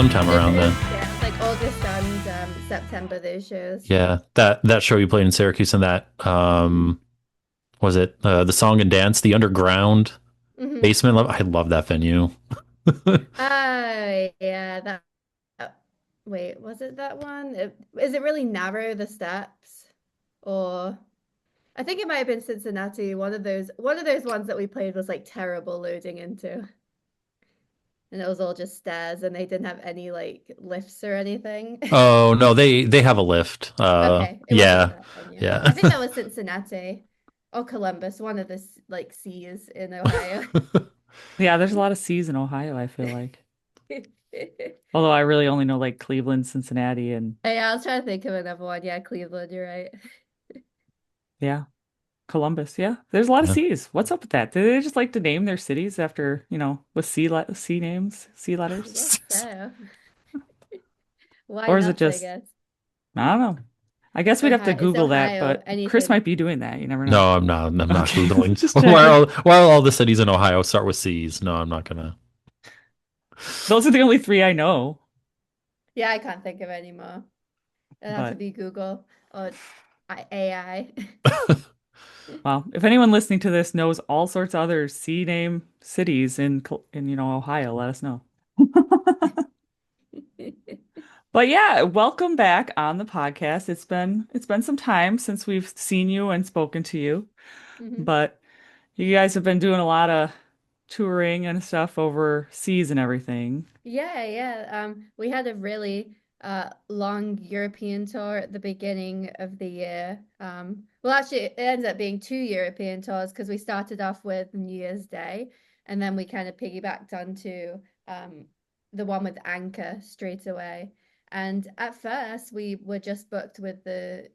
sometime It around then. is, yeah. It's like August and September, those shows. Yeah, that show you played in Syracuse and that was it the song and dance, the underground Hmm. basement. I love that venue. Oh, yeah, that uh, wait, was it that one? Is it really narrow, the steps? Or I think it might have been Cincinnati. One of those ones that we played was like terrible loading into. And it was all just stairs and they didn't have any like lifts or anything. Oh no, they have a lift. Okay, it wasn't Yeah, that venue. yeah. I think that was Cincinnati or Columbus, one of the like C's in Ohio. Yeah, there's a lot of C's in Ohio, I feel like. Although I really only know like Cleveland, Cincinnati, and Yeah, I was trying to think of another one. Yeah, Cleveland, you're right. yeah, Columbus. Yeah, there's a lot of Yeah. C's. What's up with that? Do they just like to name their cities after, with C names, C I guess letters? so. Why Or is it not, I just, guess. I don't know. I guess we'd have to Ohio, it's Google that, Ohio, but Chris anything. might be doing that. You never know. No, I'm not. I'm not Okay, googling. just checking. While all the cities in Ohio start with C's. No, I'm not gonna. Those are the only three I know. Yeah, I can't think of any more. It'll have to But be Google or AI. well, if anyone listening to this knows all sorts of other C name cities in Ohio, let us know. But yeah, welcome back on the podcast. It's been some time since we've seen you and spoken to you, Mhm. but you guys have been doing a lot of touring and stuff overseas and everything. Yeah, yeah. We had a really long European tour at the beginning of the year. Well, actually, it ended up being two European tours because we started off with New Year's Day, and then we kind of piggybacked onto the one with Anchor straight away. And at first, we were just booked with the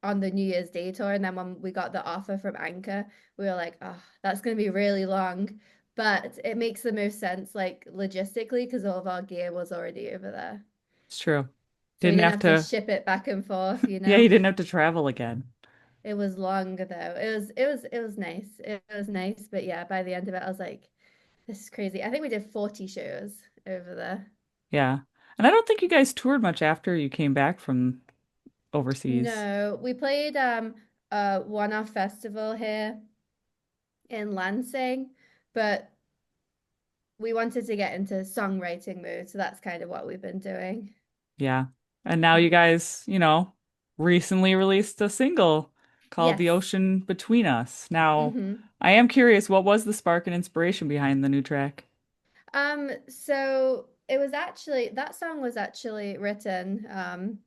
on the New Year's Day tour, and then when we got the offer from Anchor, we were like, "Oh, that's going to be really long." But it makes the most sense, like logistically, because all of our gear was already over there. It's true. So we Didn't didn't have have to to, ship it back and forth, you yeah, know? you didn't have to travel again. It was long though. It was nice. It was nice, but yeah, by the end of it, I was like, this is crazy. I think we did 40 shows over there. Yeah. And I don't think you guys toured much after you came back from overseas. No, we played a one-off festival here in Lansing, but we wanted to get into songwriting mode, so that's kind of what we've been doing. Yeah. And now you Mhm. guys, recently released a single called The Yes. Ocean Between Us. Now, Hmm. I am curious, what was the spark and inspiration behind the new track? So it was actually that song was actually written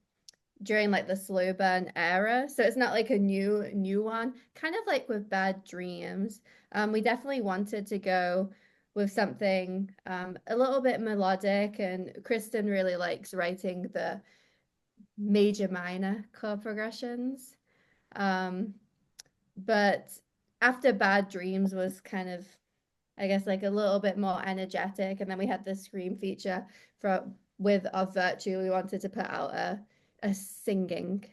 during like the slow burn era. So it's not like a new one. Kind of like with Bad Dreams. We definitely wanted to go with something a little bit melodic, and Kristen really likes writing the major minor chord progressions. Um, but after Bad Dreams was kind of, I guess, like a little bit more energetic, and then we had the Scream feature for with Of Virtue. We wanted to put out a singing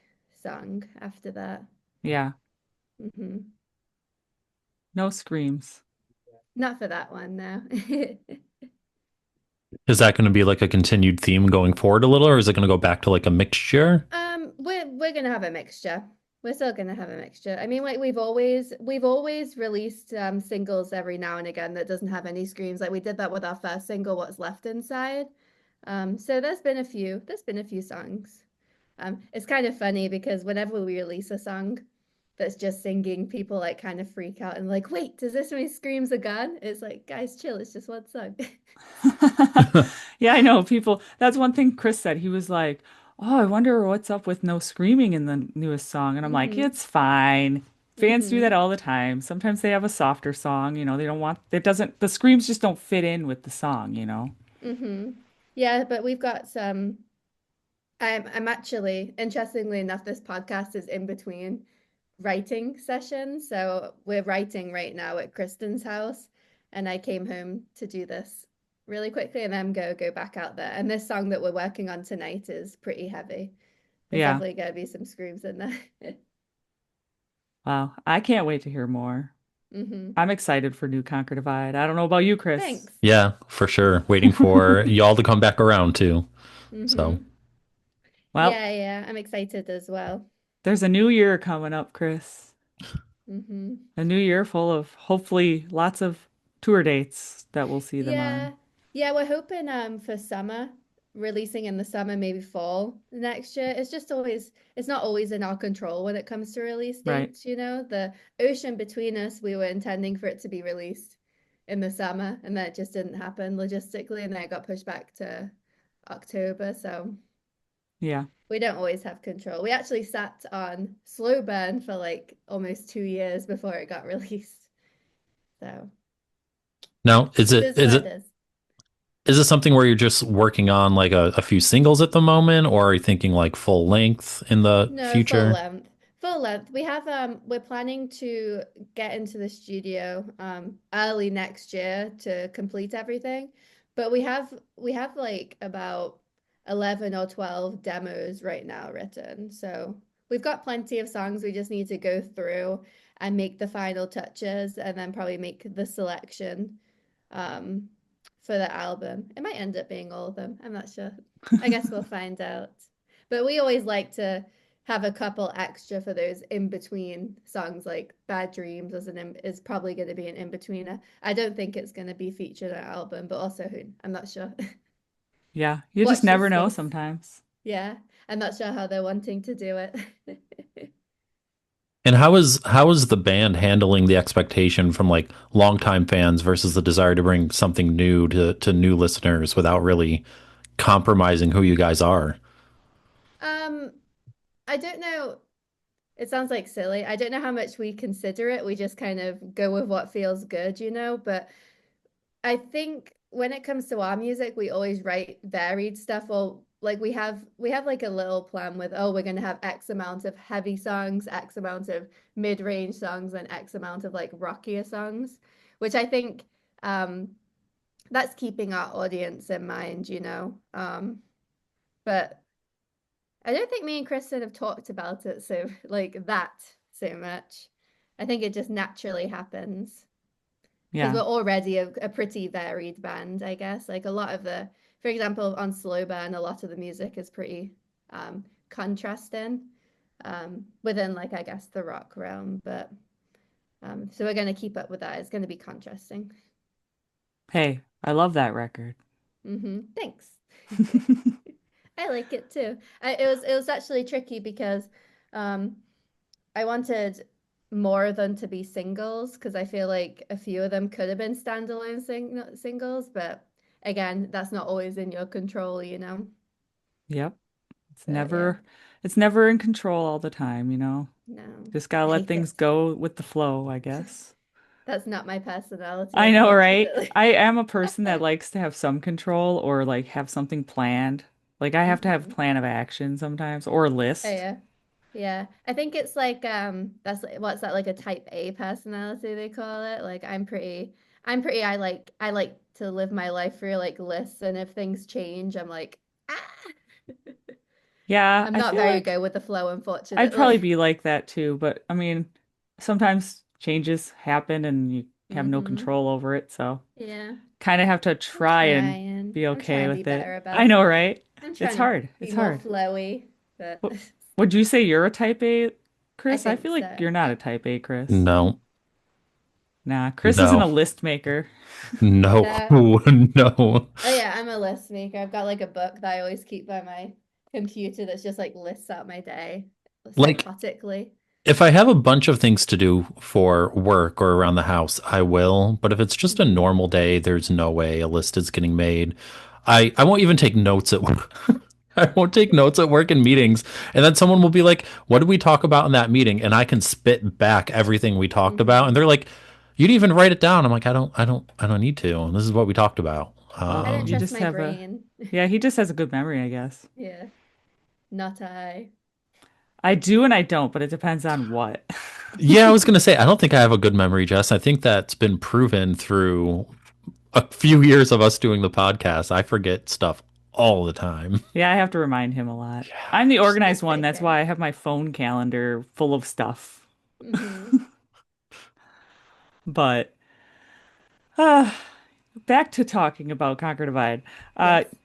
song after that. Yeah, Hmm. no screams. Not for that one, no. Is that going to be like a continued theme going forward a little, or is it going to go back to like a mixture? We're gonna have a mixture. We're still gonna have a mixture. I mean, like we've always released singles every now and again that doesn't have any screams. Like we did that with our first single, What's Left Inside. So there's been a few songs. It's kind of funny because whenever we release a song that's just singing, people like kind of freak out and like, wait, does this mean screams are gone? It's like, guys, chill, it's just one song. Yeah, I know people. That's one thing Chris said. He was like, "Oh, I wonder what's up with no screaming in the newest song." And I'm like, Hmm. "It's fine. Fans do that Hmm. all the time. Sometimes they have a softer song, they don't want it doesn't the screams just don't fit in with the song. Hmm. Yeah, but we've got some. I'm actually, interestingly enough, this podcast is in between writing sessions. So we're writing right now at Kristen's house, and I came home to do this really quickly and then go back out there. And this song that we're working on tonight is pretty heavy. There's Yeah. definitely going to be some screams in there. Wow. I can't wait to hear more. Hmm. I'm excited for new Conquer Divide. I don't know about you, Chris. Thanks. Yeah, for sure. Waiting for y'all to come back around too. So, Hmm. Well, Yeah, yeah, I'm excited as well. there's a new year coming up, Chris. Hmm. A new year full of hopefully lots of tour dates that we'll see them on. Yeah, yeah, we're hoping for summer, releasing in the summer, maybe fall next year. It's not always in our control when it comes to release Right. dates, The ocean between us, we were intending for it to be released in the summer, and that just didn't happen logistically, and then it got pushed back to October. So Yeah. we don't always have control. We actually sat on slow burn for like almost 2 years before it got released. So now is it it is is what it it is. is it something where you're just working on like a few singles at the moment, or are you thinking like full length in the No, full future? length. Full length. We're planning to get into the studio early next year to complete everything. But we have like about 11 or 12 demos right now written. So we've got plenty of songs. We just need to go through and make the final touches and then probably make the selection um for the album. It might end up being all of them. I'm not sure. I guess we'll find out. But we always like to have a couple extra for those in between songs, like Bad Dreams is probably going to be an in betweener. I don't think it's going to be featured on an album, but also who I'm not sure. Yeah. You just Watch this never know space. sometimes. Yeah, I'm not sure how they're wanting to do it. And how is the band handling the expectation from like longtime fans versus the desire to bring something new to new listeners without really compromising who you guys are? um, I don't know. It sounds like silly. I don't know how much we consider it. We just kind of go with what feels good. But I think when it comes to our music, we always write varied stuff. Or like we have like a little plan with, oh, we're gonna have X amount of heavy songs, X amount of mid-range songs, and X amount of like rockier songs, which I think um that's keeping our audience in mind. But I don't think me and Kristen have talked about it so like that so much. I think it just naturally happens because Yeah. we're already a pretty varied band, I guess. Like a lot of for example, on Slow Burn, a lot of the music is pretty contrasting within, like, I guess, the rock realm. But so we're going to keep up with that. It's going to be contrasting. Hey, I love that record. Thanks. I like it too. It was actually tricky because um, I wanted more of them to be singles because I feel like a few of them could have been standalone singles, but again, that's not always in your control. Yep. It's But yeah, never in control all the time. no, Just gotta I let hate things it. go with the flow, I guess. That's not my personality, I know, right? unfortunately. I am a person that likes to have some control or like have something planned. Like I have to have a Hmm. plan of action sometimes or a Oh list. yeah. Yeah. I think it's like what's that, like a type A personality they call it. Like I'm pretty I like to live my life through like lists, and if things change, I'm like, ah. Yeah, I'm I not feel very good like with the flow, I'd probably unfortunately. be like that too, but I mean, sometimes changes happen and you have no Hmm. control over it, so Yeah. kind of have to I'm try and trying. be I'm okay trying to be with it. better I about know, it. right? I'm It's trying to hard. be It's more hard. flowy, but What, would you say you're a type A, I Chris? I think feel like so. you're not a type A, Chris. No, Nah, Chris isn't a no, list maker. no, No. no. Oh yeah, I'm a list maker. I've got like a book that I always keep by my computer that's just like lists out my day Like psychotically. if I have a bunch of things to do for work or around the house, I will. But if it's just a Hmm. normal day, there's no way a list is getting made. I won't even take notes at work. I won't take notes at work in meetings. And then someone will be like, "What did we talk about in that meeting?" And I can spit back everything we talked about. Hmm. And they're like, "You didn't even write it down." I'm like, I don't need to. This is what we talked about. I Well, don't you trust just my have a, brain. yeah, he just has a good memory, I guess. Yeah, not I. I do and I don't, but it depends on what. Yeah, I was gonna say, I don't think I have a good memory, Jess. I think that's been proven through a few years of us doing the podcast. I forget stuff all the time. Yeah, I have to remind him a lot. Yeah, I'm the just organized It's one. That's okay. why I have my phone calendar full of stuff. Hmm. But uh, back to talking about Conquer Divide. Yes. Uh,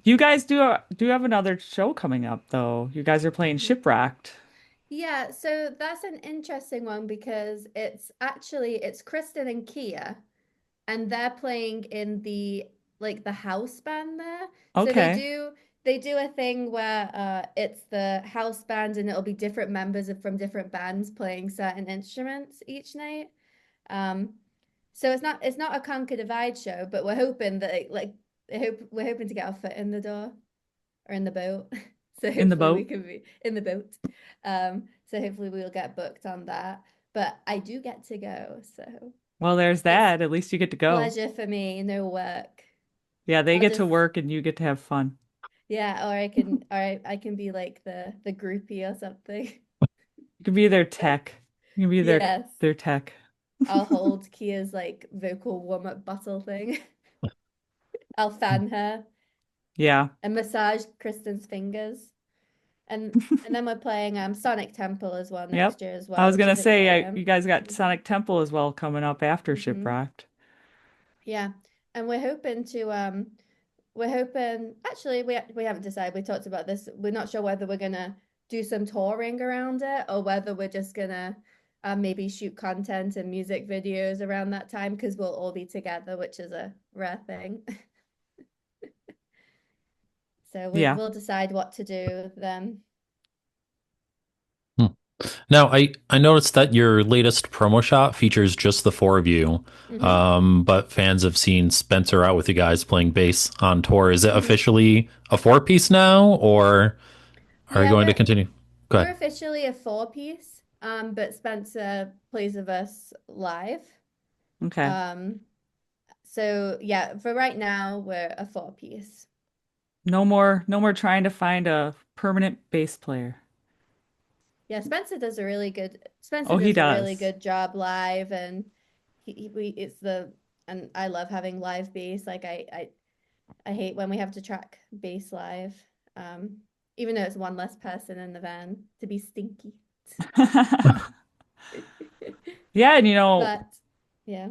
you guys do have another show coming up though. You guys are playing Shipwrecked. Yeah, so that's an interesting one because it's Kristen and Kia, and they're playing in the like the house band there. So Okay. they do a thing where it's the house band and it'll be different members from different bands playing certain instruments each night. Um, so it's not a Conquer Divide show, but we're hoping that we're hoping to get our foot in the door or in the boat. So In the hopefully we boat. can be in the boat. So hopefully we'll get booked on that. But I do get to go, so Well, there's it's that. At least you get to go. pleasure for me, no work. Yeah, they I'll get to just work and you get to have fun. yeah, or I can be like the groupie or something. You can be their tech. You can be Yes. their tech. I'll hold Kia's like vocal warm-up battle thing. I'll fan her Yeah. and massage Kristen's fingers. And then we're playing Sonic Temple as well Yep. next year as I well, was which gonna is say, you exciting. guys got Hmm. Sonic Temple as well coming up after Hmm. Shipwrecked. Yeah. And we're hoping actually we haven't decided. We talked about this. We're not sure whether we're gonna do some touring around it or whether we're just gonna maybe shoot content and music videos around that time because we'll all be together, which is a rare thing. So Yeah. we'll decide what to do then. Hmm. Now, I noticed that your latest promo shot features just the four of you, Hmm. but fans have seen Spencer out with you guys playing bass on tour. Is it Hmm. officially a four piece now, or are you Yeah, going to continue? Go we're ahead. officially a four piece, but Spencer plays with us live. Okay. Um, so yeah, for right now, we're a four piece. No more trying to find a permanent bass player. Yeah, Spencer Oh, he does a really does. good job live, and and I love having live bass. I hate when we have to track bass live, um, even though it's one less person in the van to be stinky. Yeah, and But yeah.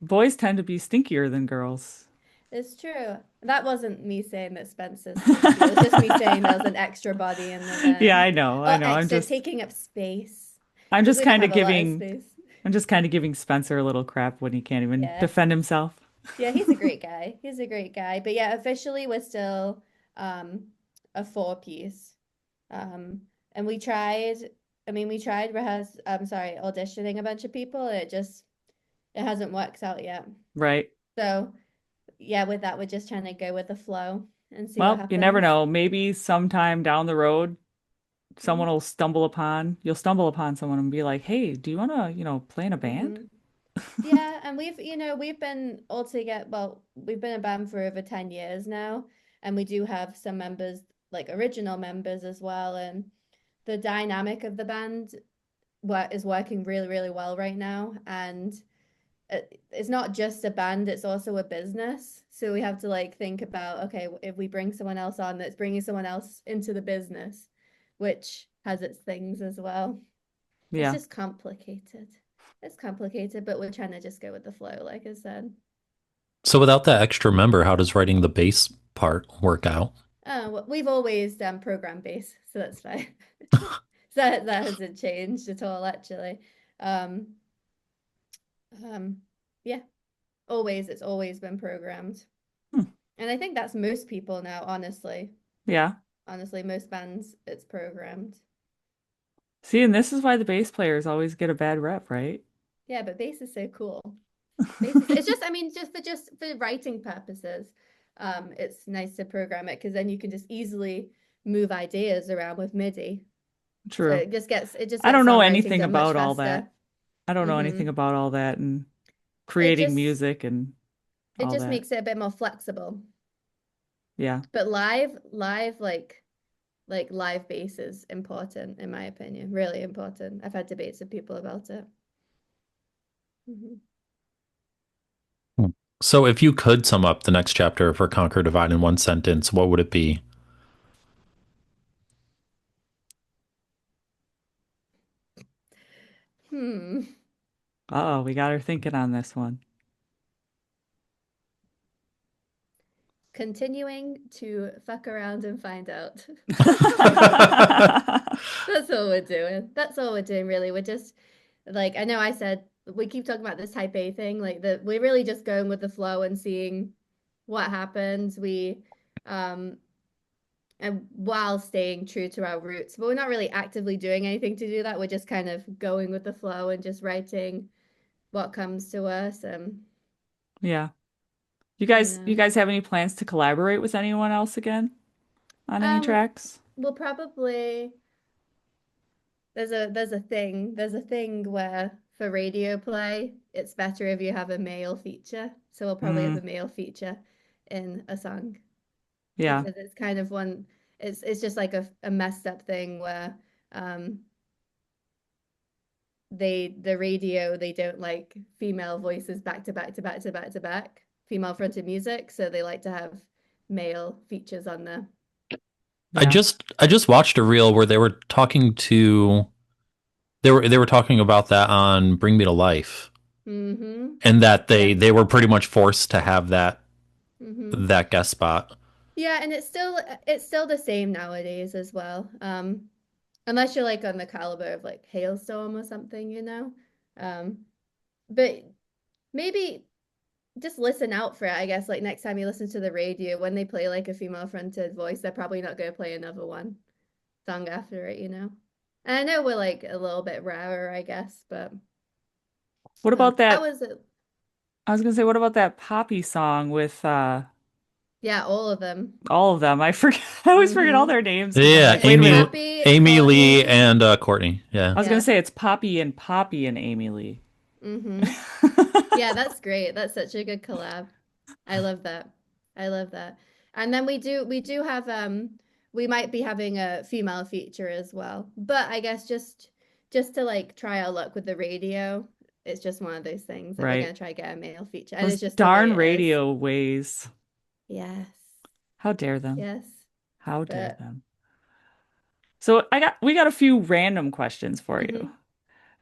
boys tend to be stinkier than girls. It's true. That wasn't me saying that Spencer's stinky. It was just me saying there was an extra body in the Yeah, van. I Oh, know. extra taking up space I'm because just we don't kind of have a lot of giving space. I'm just kind of giving Spencer a little crap when he can't even Yeah. defend himself. Yeah, he's a great guy. He's a great guy. But yeah, officially we're still um a four piece. And we tried auditioning a bunch of people and it hasn't worked out yet. Right. So yeah, with that we're just trying to go with the flow and see what Well, you never happens. know. Maybe sometime down the road, Mm-hmm. you'll stumble upon someone and be like, "Hey, do you want to, play in a band?" Mm-hmm. Yeah, and we've been all together, well, we've been a band for over 10 years now, and we do have some members, like original members as well, and the dynamic of the band is working really, really well right now, and it's not just a band, it's also a business. So we have to like think about, okay, if we bring someone else on, that's bringing someone else into the business, which has its things as well. It's Yeah. just complicated. It's complicated, but we're trying to just go with the flow, like I said. So, without that extra member, how does writing the bass part work out? Well, we've always done program based, so that's fine. So that hasn't changed at all, actually. Um, um, yeah, it's always been programmed. Hmm. And I think that's most people now, honestly. Yeah. Honestly, most bands, it's programmed. See, and this is why the bass players always get a bad rep, right? Yeah, but bass is so cool. Bass is, it's just, I mean, just for writing purposes, it's nice to program it because then you can just easily move ideas around with MIDI. So True. it just I gets don't know songwriting anything done much about all faster. that. I don't know Hmm. anything about all that and It creating just music and it all just that. makes it a bit more flexible. Yeah. But live like live bass is important in my opinion, really important. I've had debates with people about it. Hmm. Hmm. So, if you could sum up the next chapter for Conquer Divide in one sentence, what would it be? Hmm. Uh-oh, we got her thinking on this one. Continuing to fuck around and find out. That's all we're doing. That's all we're doing, really. We're just like, I know I said we keep talking about this type A thing, like that we're really just going with the flow and seeing what happens. Um and while staying true to our roots, but we're not really actively doing anything to do that. We're just kind of going with the flow and just writing what comes to us. Yeah. You You know. guys have any plans to collaborate with anyone else again on any Um, tracks? we'll probably there's a thing where for radio play, it's better if you have a male feature. So we'll probably have Mm, a male feature in a song yeah. because it's kind of one it's just like a messed up thing where um the radio they don't like female voices back to back to back to back to back, female fronted music, so they like to have male features on there. Yeah. I just watched a reel where they were talking about that on Bring Me to Life, Mm-hmm. and that Yeah. they were pretty much forced to have Mm-hmm. that guest spot. Yeah, and it's still the same nowadays as well. Unless you're like on the caliber of like Hailstorm or something, you know. But maybe just listen out for it, I guess. Like next time you listen to the radio, when they play like a female fronted voice, they're probably not going to play another one song after it, you know. And I know we're like a little bit rarer, I guess, but What about how that? was it? I was gonna say, what about that Poppy song with Yeah, all of them. all of them? I forget I always forget all Mm-hmm. their names because I'm Yeah, like, wait a minute. Poppy, Amy Lee Courtney. and Courtney. Yeah. I was gonna Yeah. say it's Poppy and Amy Lee. Mm-hmm. Yeah, that's great. That's such a good collab. I love that. I love that. And then we do have we might be having a female feature as well. But I guess just to like try our luck with the radio, it's just one of those things that we're Right. gonna try to get a male feature. And Those it's just the way darn it is. radio ways. Yes. How dare them? Yes. How dare But them? So we got a few random questions for you. hmm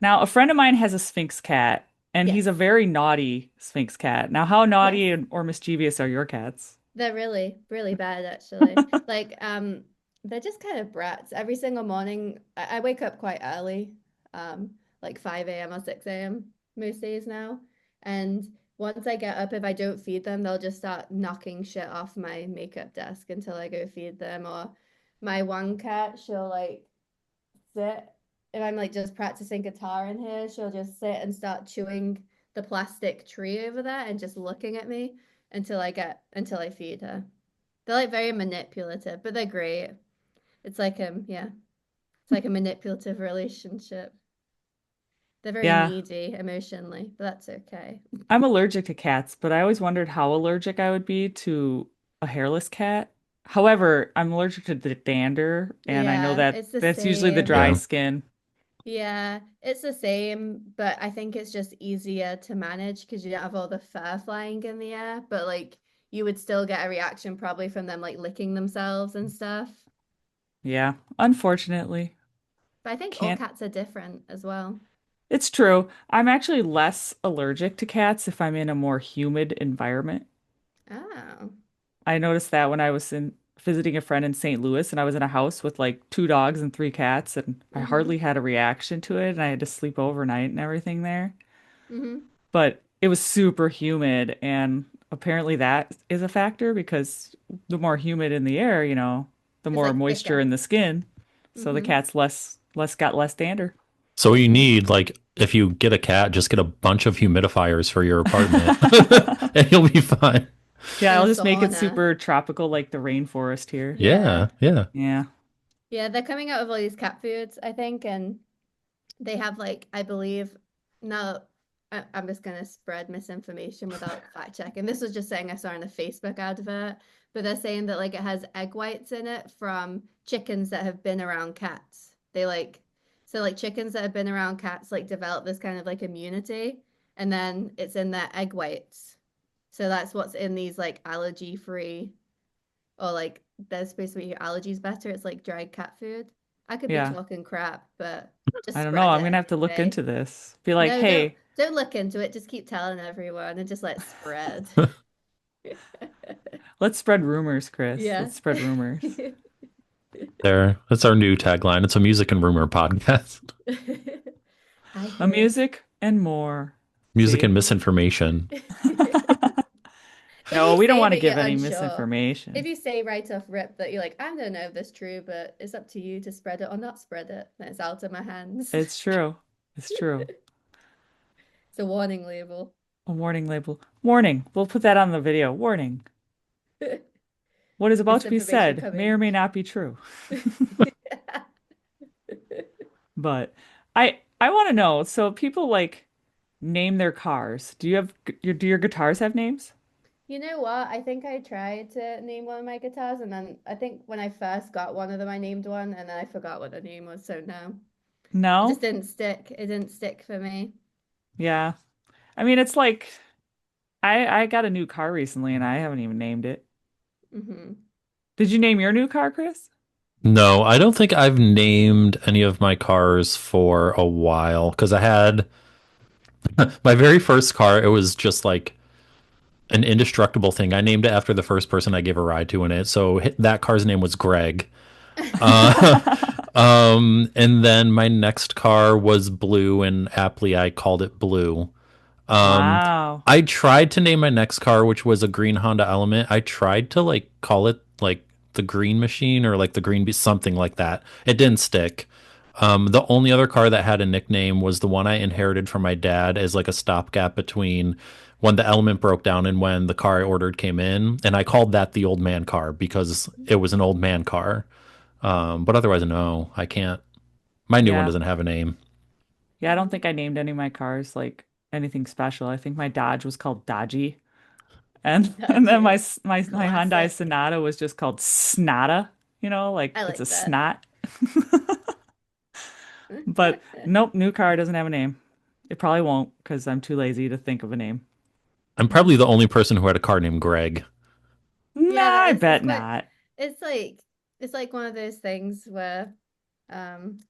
Now, a friend of mine has a Sphinx cat, and he's yes. a very naughty Sphinx cat. Now, how Yes. naughty or mischievous are your cats? They're really, really bad actually. Like, they're just kind of brats. Every single morning, I wake up quite early, like 5 a.m. or 6 a.m. most days now. And once I get up, if I don't feed them, they'll just start knocking shit off my makeup desk until I go feed them. Or my one cat, she'll like sit, if I'm like just practicing guitar in here, she'll just sit and start chewing the plastic tree over there and just looking at me until I feed her. They're like very manipulative, but they're great. It's like yeah, it's like a manipulative relationship. They're very Yeah, needy emotionally, but that's okay. I'm allergic to cats, but I always wondered how allergic I would be to a hairless cat. However, I'm allergic to the dander, and I know Yeah, that it's the that's usually the same. dry Yeah. skin. Yeah, it's the same, but I think it's just easier to manage because you don't have all the fur flying in the air, but like you would still get a reaction probably from them like licking themselves and stuff. Yeah, unfortunately, But I think all can't. cats are different as well. It's true. I'm actually less allergic to cats if I'm in a more humid environment. Oh. I noticed that when I was in visiting a friend in St. Louis and I was in a house with like two dogs and three cats and I Mm-hmm. hardly had a reaction to it and I had to sleep overnight and everything there. Mm-hmm. But it was super humid and apparently that is a factor because the more humid in the air, the It's more like moisture thicker. in the skin. So the Mm-hmm. cat's less got less dander. So you need, like, if you get a cat, just get a bunch of humidifiers for your apartment, and you'll be fine. Yeah, And a I'll just make it sauna. super tropical like the rainforest here. Yeah. Yeah, yeah. Yeah. Yeah, they're coming out with all these cat foods, I think, and they have like, I believe, no, I'm just gonna spread misinformation without fact checking. This was just saying I saw in a Facebook advert, but they're saying that like it has egg whites in it from chickens that have been around cats. They like so like chickens that have been around cats like develop this kind of like immunity, and then it's in their egg whites. So that's what's in these like allergy free or like they're supposed to make your allergies better. It's like dried cat food. I could be Yeah. talking crap, but just I don't know. spread I'm it gonna have to look anyway. into this. Be like, No, don't. hey. Don't look into it, just keep telling everyone and just let it spread. Let's spread rumors, Chris. Yeah. Let's spread rumors. There, that's our new tagline. It's a music and rumor podcast. I A heard. music and more. Music and See? misinformation. If No, you we don't say want to that you're give any unsure, if misinformation. you say right off rip that you're like, I don't know if this is true, but it's up to you to spread it or not spread it, then it's out of my hands. It's true. It's true. It's a warning label. A warning label. Warning. We'll put that on the video. Warning. What is about to be Misinformation said may or coming. may not be true. But I want to know. So people like name their cars. Do your guitars have names? You know what? I think I tried to name one of my guitars, and then I think when I first got one of them, I named one, and then I forgot what the name was. So no, it just No? didn't stick. It didn't stick for me. Yeah. I mean, it's like I got a new car recently and I haven't even named it. Hmm. Did you name your new car, Chris? No, I don't think I've named any of my cars for a while because I had my very first car. It was just like an indestructible thing. I named it after the first person I gave a ride to in it. So that car's name was Greg. Uh, and then my next car was blue, and aptly I called it Blue. Um, Wow. I tried to name my next car, which was a green Honda Element. I tried to like call it like the Green Machine or like the Green Beast, something like that. It didn't stick. The only other car that had a nickname was the one I inherited from my dad as like a stopgap between when the Element broke down and when the car I ordered came in, and I called that the old man car because it was an old man car. But otherwise, no, I can't. My new one Yeah. doesn't have a name. Yeah, I don't think I named any of my cars like anything special. I think my Dodge was called Dodgy. And then Dodgy. my Hyundai Classic. Sonata was just called Snotta, like I it's a like that. snot. But nope, new car doesn't have a name. It probably won't because I'm too lazy to think of a name. I'm probably the only person who had a car named Greg. Yeah, Nah, I it's bet quite not. it's like it's like one of those things where um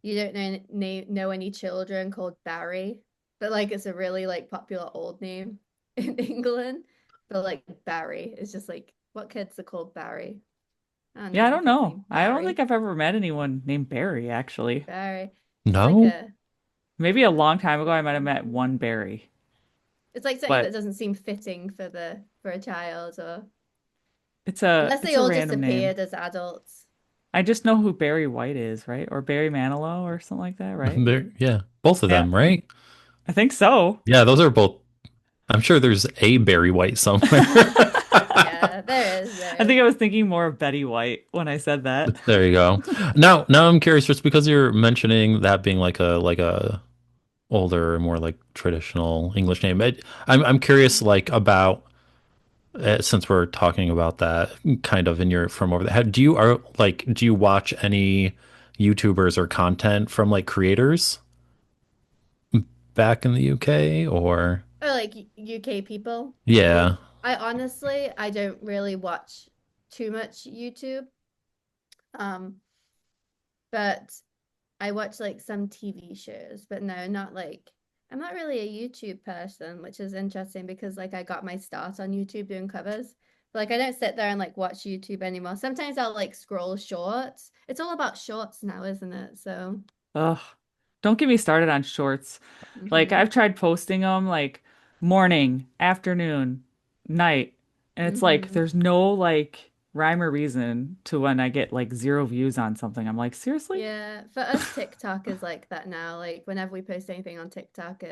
you don't know any children called Barry, but like it's a really like popular old name in England. But like Barry is just like what kids are called Barry? I don't Yeah, know I any don't kids know. named I don't think Barry. I've ever met anyone named Barry, actually. Barry. It's like No, a Maybe a long time ago I might have met one Barry, it's like something that but doesn't seem fitting for the for a child or unless they it's a all just random name. appeared as adults. I just know who Barry White is, right? Or Barry Manilow or something like that, right? there, yeah, both of Yeah, them, right? I think so. Yeah, those are both. I'm sure there's a Barry White somewhere. Yeah, there is, there I is. think I was thinking more of Betty White when I said that. There you go. Now I'm curious, just because you're mentioning that being like a older, more like traditional English name. I'm curious, like about since we're talking about that kind of in your from over there. Do you are like do you watch any YouTubers or content from like creators back in the UK or Or like UK people. yeah? I honestly, I don't really watch too much YouTube. Um, but I watch like some TV shows, but no, not like I'm not really a YouTube person, which is interesting because like I got my start on YouTube doing covers. But like I don't sit there and like watch YouTube anymore. Sometimes I'll like scroll shorts. It's all about shorts now, isn't it? So, Ugh. Don't get me started on shorts. Like hmm I've tried posting them like morning, afternoon, night, and it's like hmm. there's no like rhyme or reason to when I get like zero views on something. I'm like, seriously? Yeah, for us TikTok is like that now. Like whenever we post anything on TikTok,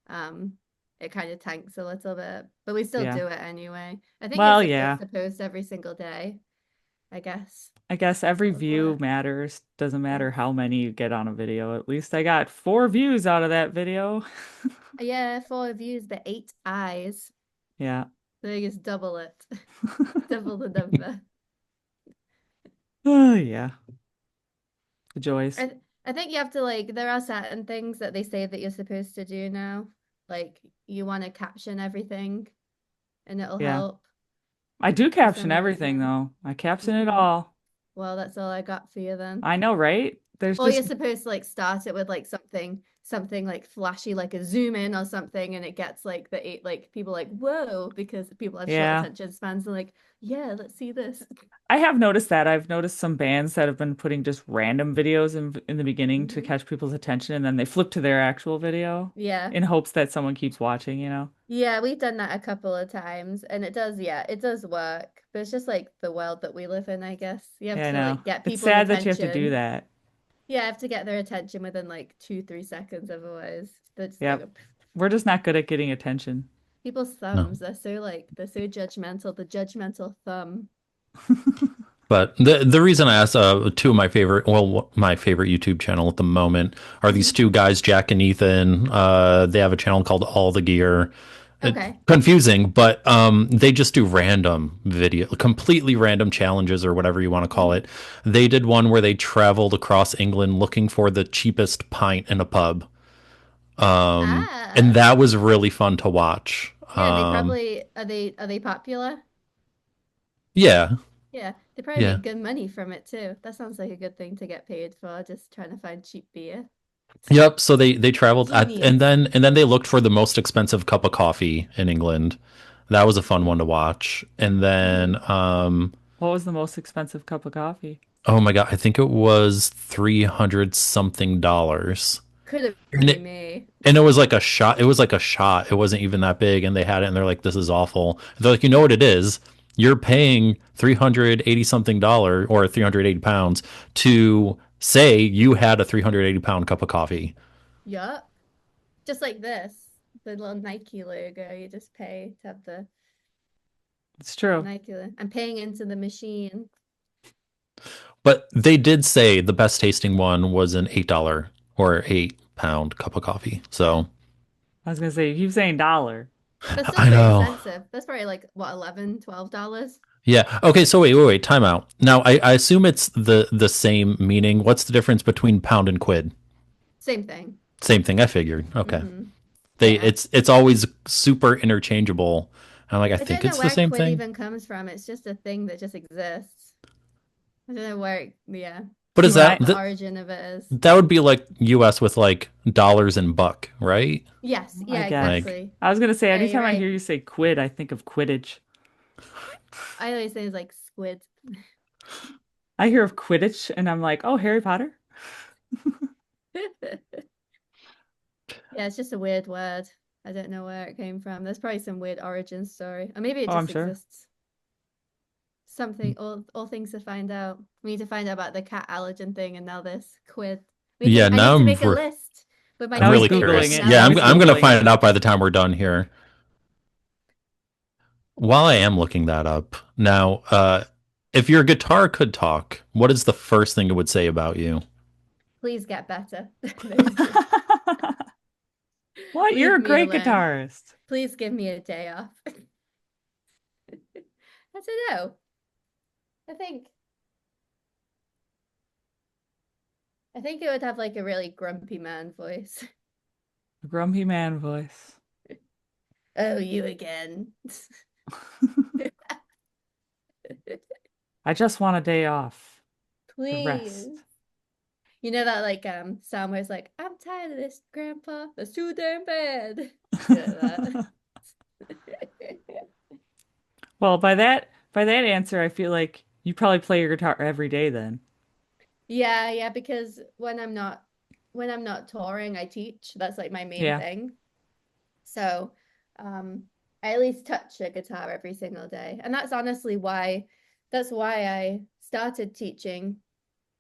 um it kind of tanks a little bit, but we still Yeah. do it anyway. I think you're Well, supposed yeah. to post every single day, I guess. I guess every Sort of view work. matters. Doesn't matter Yes. how many you get on a video. At least I got 4 views out of that video. Yeah, 4 views, but 8 eyes. Yeah. So you just double it. Double the number. Oh, yeah. The joys. I think you have to like there are certain things that they say that you're supposed to do now. Like you want to caption everything and it'll Yeah. help I do for caption some everything reason. though. I caption it Hmm. all. Well, that's all I got for you then. I know, right? there's Or just you're supposed to like start it with like something like flashy, like a zoom in or something, and it gets like the eight like people like whoa because people have short yeah. attention spans and like yeah, let's see this. I have noticed that. I've noticed some bands that have been putting just random videos in the beginning to Hmm. catch people's attention, and then they flip to their actual video Yeah. in hopes that someone keeps watching, you know? Yeah, we've done that a couple of times and it does, yeah, it does work. But it's just like the world that we live in, I guess. You have Yeah, I to know. like get It's people's sad that you have to do attention. that. Yeah, I have to get their attention within like 2, 3 seconds, otherwise they're just like Yep. We're just not good at getting attention. people's No. thumbs, they're so judgmental, the judgmental thumb. But the reason I asked two of my favorite, well, my favorite YouTube channel at the moment are these Hmm. two guys, Jack and Ethan. They have a channel called All the Gear. Okay. Confusing, but they just do random video, completely random challenges or whatever you want to call Hmm. it. They did one where they traveled across England looking for the cheapest pint in a pub. And Ah. that was really fun to watch. Yeah, they probably are they popular? Yeah, Yeah, they probably yeah. make good money from it too. That sounds like a good thing to get paid for, just trying to find cheap beer. Yep. So they traveled Genius. and then they looked for the most expensive cup of coffee in England. That was a fun one to watch. And then Hmm. What was the most expensive cup of coffee? oh my God, I think it was 300 something dollars. Could have And been it me. and it was like a shot. It was like a shot. It wasn't even that big and they had it and they're like this is awful. They're like, "You know what it is? You're paying 380 something dollar or 380 pounds to say you had a 380 pound cup of coffee." Yup. Just like this. The little Nike logo. You just pay to have It's the true. Nike logo. I'm paying into the machine. But they did say the best tasting one was an $8 or £8 cup of coffee. So I was gonna say, you keep saying dollar. That's still I pretty know. expensive. That's probably like what, 11, $12? Yeah. Okay. So wait. Time out. Now I assume it's the same meaning. What's the difference between pound and quid? Same thing. Same thing. I figured. Okay. Hmm. They Yeah. it's always super interchangeable. I'm like I I don't think know it's the where same quid thing. even comes from. It's just a thing that just exists. I don't know where yeah, But See, is when that I, what the origin of it is. that would be like U.S. with like dollars and buck, right? Yes, I yeah, guess. Like exactly. I was gonna say, Yeah, you're anytime I hear right. you say quid, I think of Quidditch. I always say it's like squid. I hear of Quidditch and I'm like, oh, Harry Potter? Yeah, it's just a weird word. I don't know where it came from. There's probably some weird origin story. Or maybe it Oh, I'm just sure. exists. Something, all things to find out. We need to find out about the cat allergen thing and now this quid. yeah. I Now need to make a list with my I'm Now he's really tasting Googling list. curious. it. Now Yeah, Now that's he's I'm gonna Googling find it. it out by the time we're done here. While I am looking that up now, if your guitar could talk, what is the first thing it would say about you? please get better. No, just kidding. What? You're Leave a me great alone. guitarist. Please give me a day off. I don't know. I think I think it would have like a really grumpy man voice. A grumpy man voice. Oh, you again. I just want a day off to Please. rest. You know that like sound where it's like, I'm tired of this, Grandpa. That's too damn bad. You know that. Well, by that answer, I feel like you probably play your guitar every day then. Yeah, yeah, because when I'm not touring, I teach. That's like my main Yeah. thing. So, I at least touch a guitar every single day. And that's why I started teaching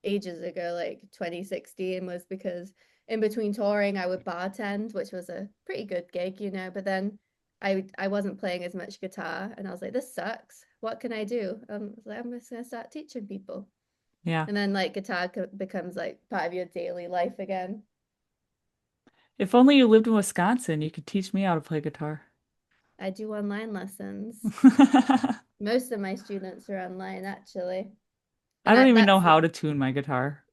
ages ago, like 2016, was because in between touring, I would bartend, which was a pretty good gig, but then I wasn't playing as much guitar and I was like, this sucks. What can I do? I'm just gonna start teaching people. Yeah. And then like guitar becomes like part of your daily life again. If only you lived in Wisconsin, you could teach me how to play guitar. I do online lessons. Most of my students are online actually. I And don't even know that's how to tune my guitar.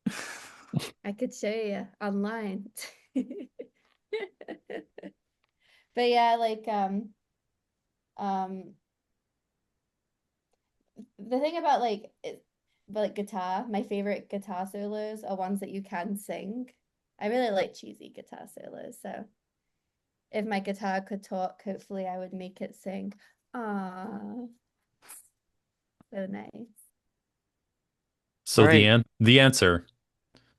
I could show you online. But yeah, like um the thing about like like guitar. My favorite guitar solos are ones that you can sing. I really like cheesy guitar solos, so if my guitar could talk, hopefully I would make it sing. Ah, so nice. All So right. the answer,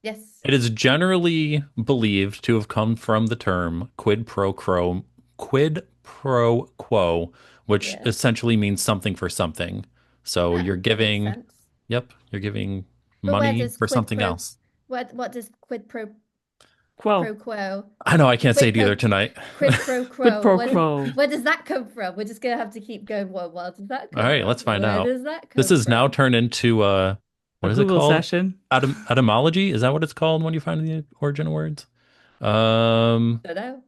Yes. it is generally believed to have come from the term quid pro quo, which Yeah. essentially means something for something. So Oh, you're that makes giving, sense. yep, you're giving But where money does for quid something pro else. what does quid pro Quo. quo I know I can't say quid it pro either tonight. quid pro Quid quo pro quo. where does that come from? We're just gonna have to keep going. Where does that All come right, from? let's find Where out. does that This come is now from? turned into A what is it Google called? session. Etymology? Is that what it's called when you find the origin of words? Um, Don't know.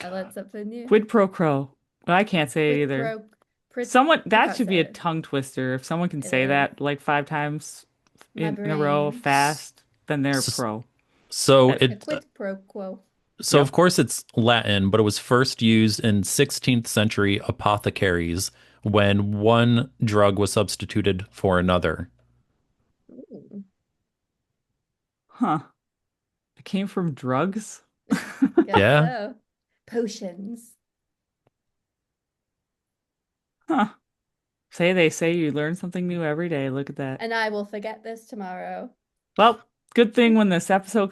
I learned something new. Quid pro quo. I can't say it Quid either. pro prid Someone I that can't should be say a it. tongue twister. If someone can It say is. that like 5 times My in a row brain. s- fast, then they're s- pro. so At, A it quid pro quo. so of yep. course it's Latin, but it was first used in 16th century apothecaries when one drug was substituted for another. Ooh. Huh. It came from drugs? Guess Yeah. so. Potions. Huh. They say you learn something new every day. Look at that. And I will forget this tomorrow. Well, good thing when this episode